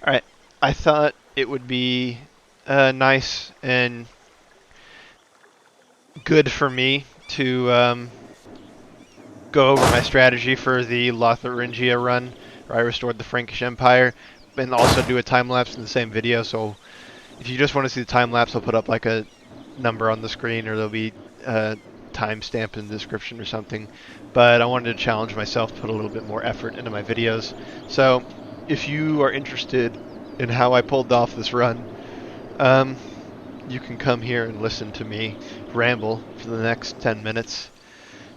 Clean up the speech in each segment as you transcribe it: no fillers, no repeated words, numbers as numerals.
Alright, I thought it would be nice and good for me to go over my strategy for the Lotharingia run, where I restored the Frankish Empire, and also do a time-lapse in the same video. So if you just want to see the time-lapse, I'll put up like a number on the screen, or there'll be a timestamp in the description or something. But I wanted to challenge myself to put a little bit more effort into my videos. So if you are interested in how I pulled off this run, you can come here and listen to me ramble for the next 10 minutes.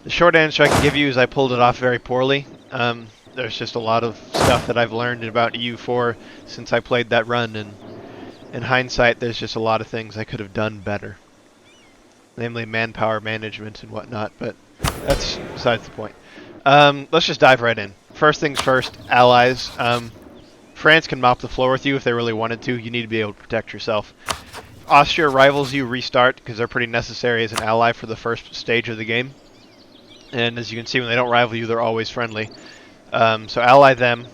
The short answer I can give you is I pulled it off very poorly. There's just a lot of stuff that I've learned about EU4 since I played that run, and in hindsight, there's just a lot of things I could have done better. Namely manpower management and whatnot, but that's besides the point. Let's just dive right in. First things first, allies. France can mop the floor with you if they really wanted to. You need to be able to protect yourself. Austria rivals you, restart, because they're pretty necessary as an ally for the first stage of the game. And as you can see, when they don't rival you, they're always friendly. So ally them.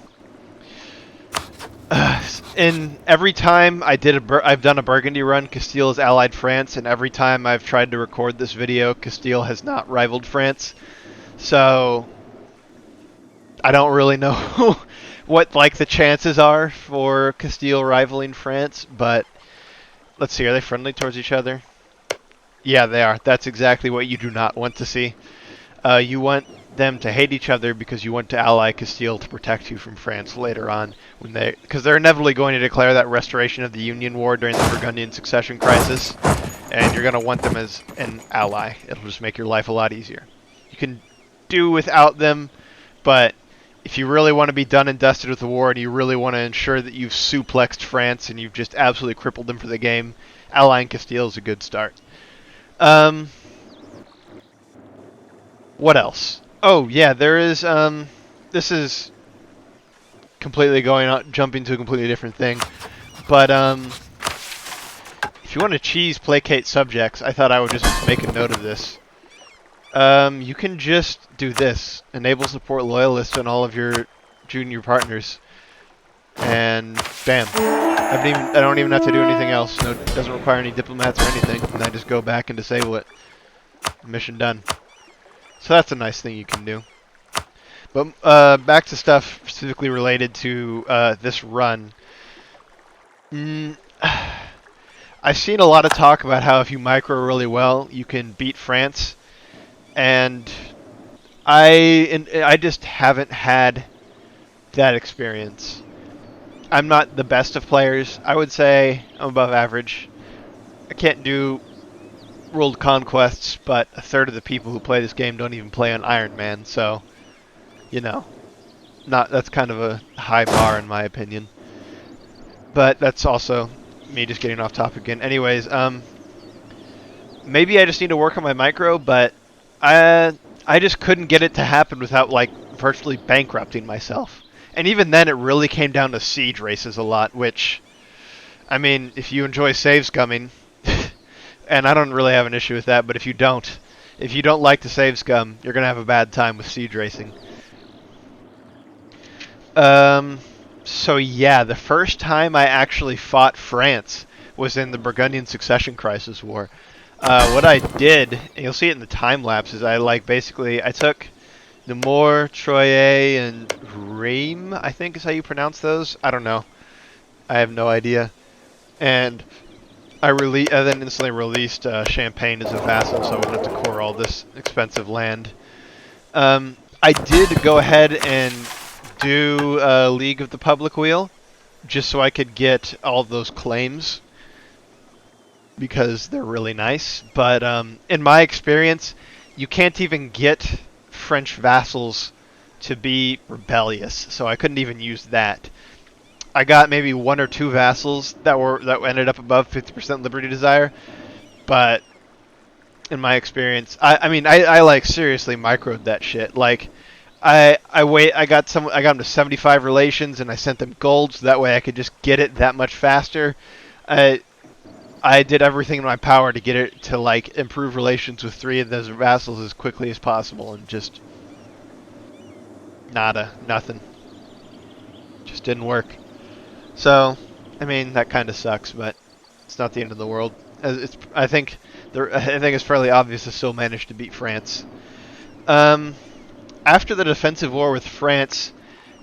In every time I've done a Burgundy run, Castile has allied France, and every time I've tried to record this video, Castile has not rivaled France. So I don't really know what like the chances are for Castile rivaling France, but let's see, are they friendly towards each other? Yeah, they are. That's exactly what you do not want to see. You want them to hate each other because you want to ally Castile to protect you from France later on, because they're inevitably going to declare that restoration of the Union War during the Burgundian succession crisis, and you're going to want them as an ally. It'll just make your life a lot easier. You can do without them, but if you really want to be done and dusted with the war, and you really want to ensure that you've suplexed France and you've just absolutely crippled them for the game, allying Castile is a good start. What else? Oh, yeah, there is, this is completely jumping to a completely different thing. But, if you want to cheese placate subjects, I thought I would just make a note of this. You can just do this. Enable support loyalists on all of your junior partners. And bam. I don't even have to do anything else. No, it doesn't require any diplomats or anything. And I just go back and disable it. Mission done. So that's a nice thing you can do. But back to stuff specifically related to this run. I've seen a lot of talk about how if you micro really well, you can beat France. And I just haven't had that experience. I'm not the best of players. I would say I'm above average. I can't do world conquests, but a third of the people who play this game don't even play on Iron Man, so you know, that's kind of a high bar in my opinion. But that's also me just getting off topic again. Anyways, maybe I just need to work on my micro, but I just couldn't get it to happen without like virtually bankrupting myself. And even then, it really came down to siege races a lot, which, I mean, if you enjoy save scumming, and I don't really have an issue with that, but if you don't like to save scum, you're going to have a bad time with siege racing. So yeah, the first time I actually fought France was in the Burgundian Succession Crisis War. What I did, and you'll see it in the time lapse, is I took Namur, Troyes, and Reims, I think is how you pronounce those. I don't know. I have no idea. And I then instantly released Champagne as a vassal, so I wouldn't have to core all this expensive land. I did go ahead and do League of the Public Wheel, just so I could get all those claims, because they're really nice. But in my experience, you can't even get French vassals to be rebellious, so I couldn't even use that. I got maybe one or two vassals that ended up above 50% liberty desire, but in my experience, I like seriously microed that shit. Like, I got them to 75 relations, and I sent them gold, so that way I could just get it that much faster. I did everything in my power to get it to like improve relations with 3 of those vassals as quickly as possible, and just nothing. Just didn't work. So, I mean, that kind of sucks, but it's not the end of the world. I think it's fairly obvious to still manage to beat France. Um, After the defensive war with France,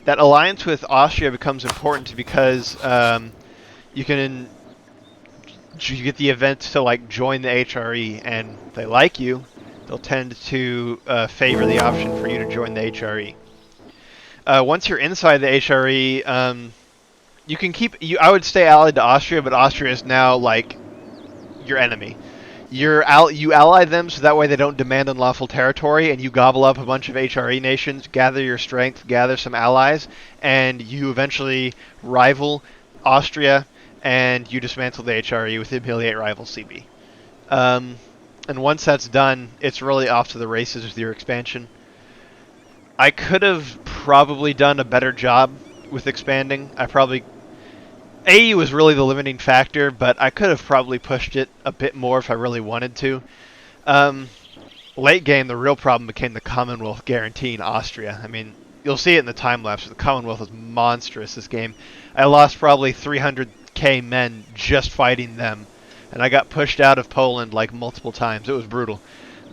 that alliance with Austria becomes important because you can you get the event to like join the HRE, and if they like you, they'll tend to favor the option for you to join the HRE. Once you're inside the HRE, you can keep you. I would stay allied to Austria, but Austria is now like your enemy. You ally them so that way they don't demand unlawful territory, and you gobble up a bunch of HRE nations, gather your strength, gather some allies, and you eventually rival Austria, and you dismantle the HRE with Humiliate Rival CB. Um, and once that's done, it's really off to the races with your expansion. I could have probably done a better job with expanding. AE was really the limiting factor, but I could have probably pushed it a bit more if I really wanted to. Um, Late game, the real problem became the Commonwealth guaranteeing Austria. I mean, you'll see it in the time lapse. The Commonwealth is monstrous this game. I lost probably 300k men just fighting them, and I got pushed out of Poland like multiple times. It was brutal.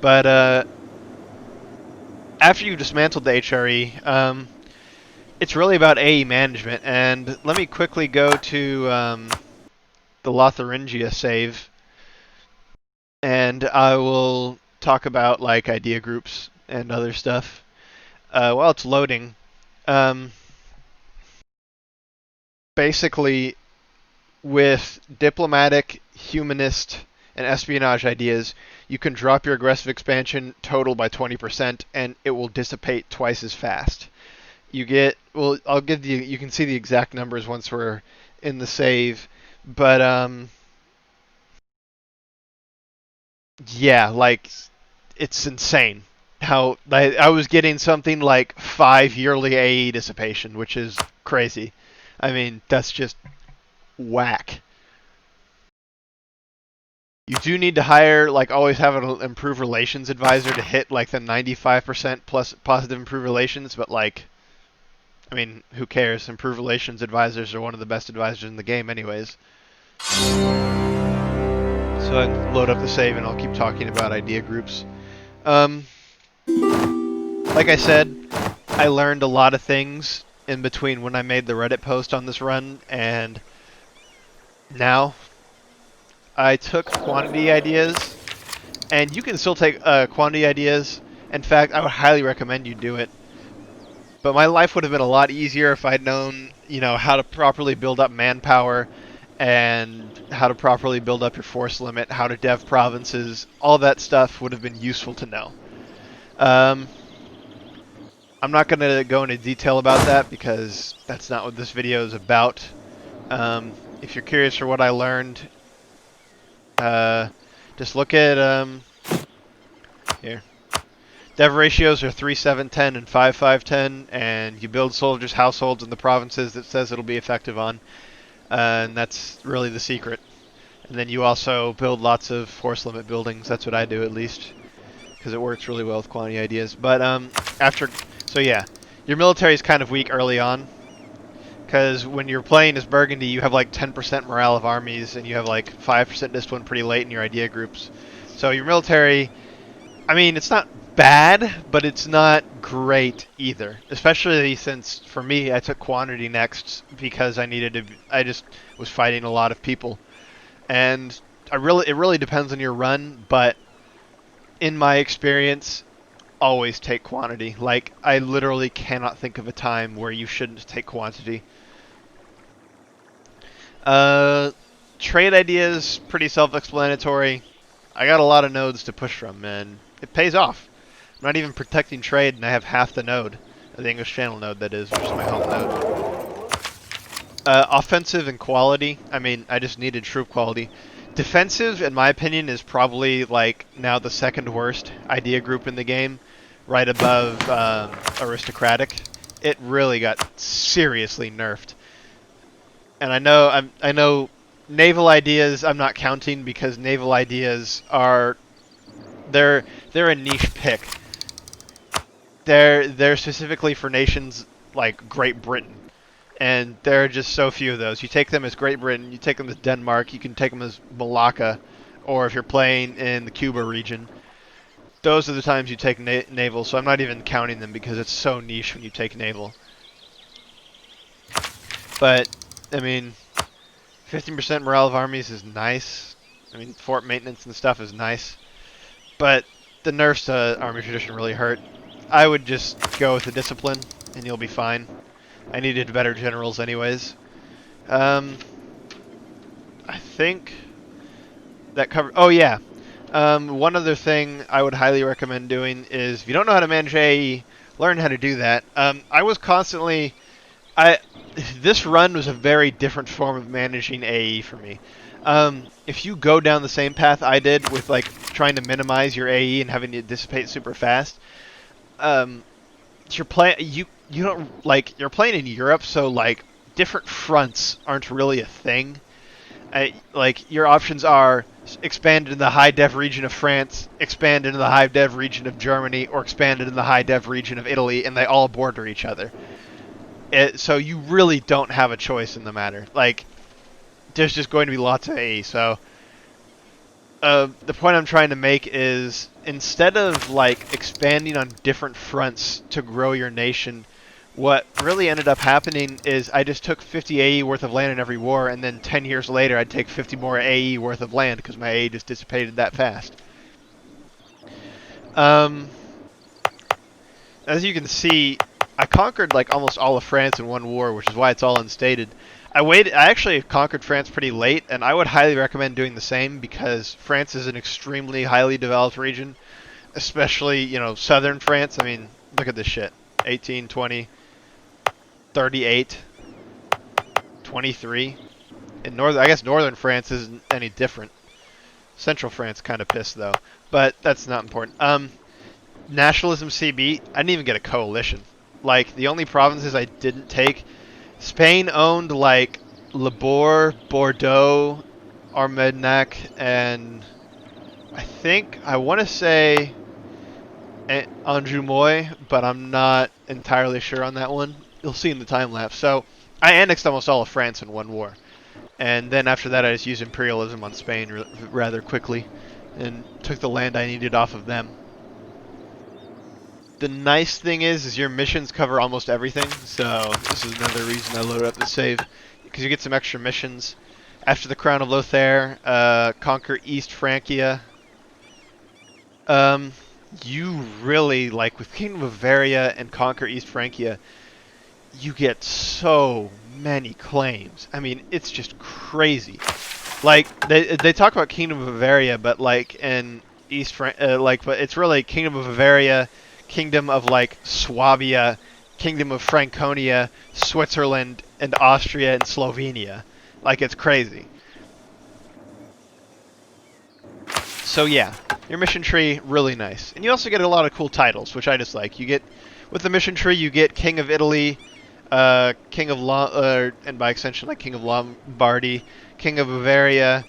But after you dismantled the HRE, it's really about AE management. And let me quickly go to the Lotharingia save, and I will talk about like idea groups and other stuff. While it's loading, um, basically with diplomatic, humanist, and espionage ideas, you can drop your aggressive expansion total by 20%, and it will dissipate twice as fast. I'll give you can see the exact numbers once we're in the save, but yeah, like it's insane how I was getting something like 5 yearly AE dissipation, which is crazy. I mean, that's just whack. You do need to hire, like, always have an improved relations advisor to hit like the 95% plus positive improved relations, but like, I mean, who cares? Improved relations advisors are one of the best advisors in the game, anyways. So I load up the save and I'll keep talking about idea groups. Um, like I said, I learned a lot of things in between when I made the Reddit post on this run and now. I took quantity ideas, and you can still take quantity ideas. In fact, I would highly recommend you do it. But my life would have been a lot easier if I'd known, how to properly build up manpower and how to properly build up your force limit, how to dev provinces. All that stuff would have been useful to know. Um, I'm not going to go into detail about that because that's not what this video is about. If you're curious for what I learned, just look at here. Dev ratios are 3, 7, 10, and 5, 5, 10, and you build soldiers' households in the provinces that says it'll be effective on, and that's really the secret. And then you also build lots of force limit buildings. That's what I do, at least, because it works really well with quantity ideas. But so yeah, your military is kind of weak early on, because when you're playing as Burgundy, you have like 10% morale of armies, and you have like 5% discipline pretty late in your idea groups. So your military, I mean, it's not bad, but it's not great either. Especially since, for me, I took quantity next because I just was fighting a lot of people. And it really depends on your run, but in my experience, always take quantity. Like, I literally cannot think of a time where you shouldn't take quantity. Trade ideas, pretty self-explanatory. I got a lot of nodes to push from, and it pays off. I'm not even protecting trade, and I have half the node. The English Channel node, that is, which is my home node. Offensive and quality. I mean, I just needed troop quality. Defensive, in my opinion, is probably, like, now the second worst idea group in the game, right above aristocratic. It really got seriously nerfed. And I know naval ideas I'm not counting because naval ideas are they're a niche pick. They're specifically for nations like Great Britain. And there are just so few of those. You take them as Great Britain, you take them as Denmark, you can take them as Malacca, or if you're playing in the Cuba region, those are the times you take naval. So I'm not even counting them because it's so niche when you take naval. But I mean, 15% morale of armies is nice. I mean, fort maintenance and stuff is nice, but the nerfs to army tradition really hurt. I would just go with the discipline, and you'll be fine. I needed better generals anyways. I think that covered... Oh, yeah. One other thing I would highly recommend doing is, if you don't know how to manage AE, learn how to do that. I was constantly... This run was a very different form of managing AE for me. If you go down the same path I did with, like, trying to minimize your AE and having it dissipate super fast, you don't, like, you're playing in Europe, so, like, different fronts aren't really a thing. Like, your options are expand into the high dev region of France, expand into the high dev region of Germany, or expand into the high dev region of Italy, and they all border each other. So you really don't have a choice in the matter. Like, there's just going to be lots of AE. So the point I'm trying to make is, instead of like expanding on different fronts to grow your nation, what really ended up happening is I just took 50 AE worth of land in every war, and then 10 years later I'd take 50 more AE worth of land because my AE just dissipated that fast. As you can see, I conquered like almost all of France in one war, which is why it's all unstated. I actually conquered France pretty late, and I would highly recommend doing the same because France is an extremely highly developed region, especially, you know, southern France. I mean, look at this shit. 18, 20, 38, 23. In I guess northern France isn't any different. Central France kind of pissed though, but that's not important. Nationalism CB, I didn't even get a coalition. Like, the only provinces I didn't take, Spain owned like Labor, Bordeaux, Armagnac, and I want to say Anjoumoy, but I'm not entirely sure on that one. You'll see in the time lapse. So I annexed almost all of France in one war, and then after that I just used imperialism on Spain rather quickly, and took the land I needed off of them. The nice thing is your missions cover almost everything, so this is another reason I loaded up the save, because you get some extra missions. After the Crown of Lothair, conquer East Francia. You really, like, with Kingdom of Bavaria and conquer East Francia, you get so many claims. I mean, it's just crazy. Like, they talk about Kingdom of Bavaria, but like in but it's really Kingdom of Bavaria, Kingdom of like Swabia, Kingdom of Franconia, Switzerland, and Austria and Slovenia. Like, it's crazy. So yeah, your mission tree, really nice. And you also get a lot of cool titles, which I just like. You get, with the mission tree, you get King of Italy, King of and by extension, like King of Lombardy, King of Bavaria,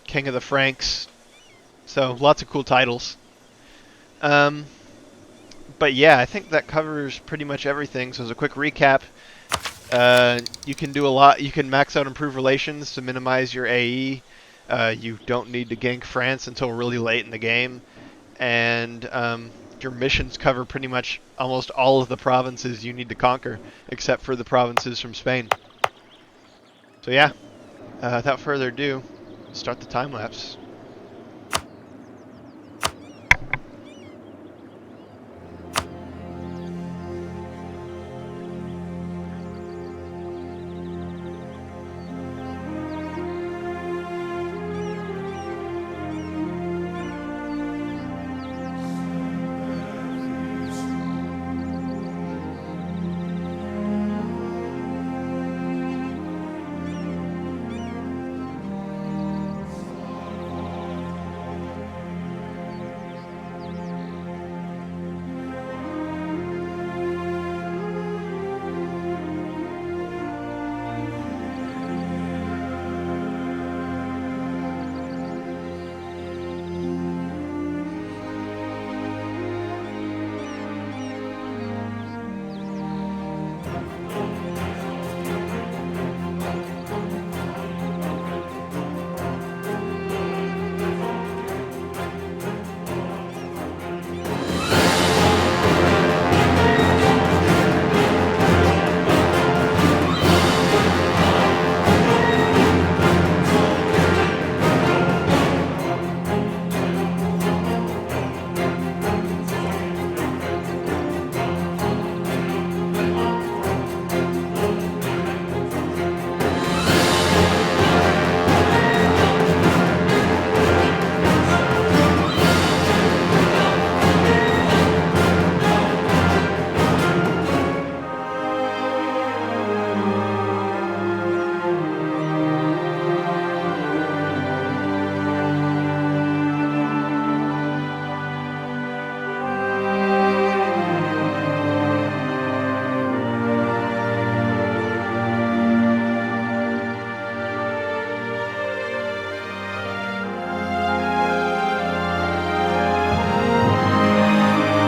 King of the Franks. So lots of cool titles. But yeah, I think that covers pretty much everything. So as a quick recap, you can do a lot. You can max out improved relations to minimize your AE. You don't need to gank France until really late in the game. And your missions cover pretty much almost all of the provinces you need to conquer, except for the provinces from Spain. So yeah, without further ado, start the time lapse.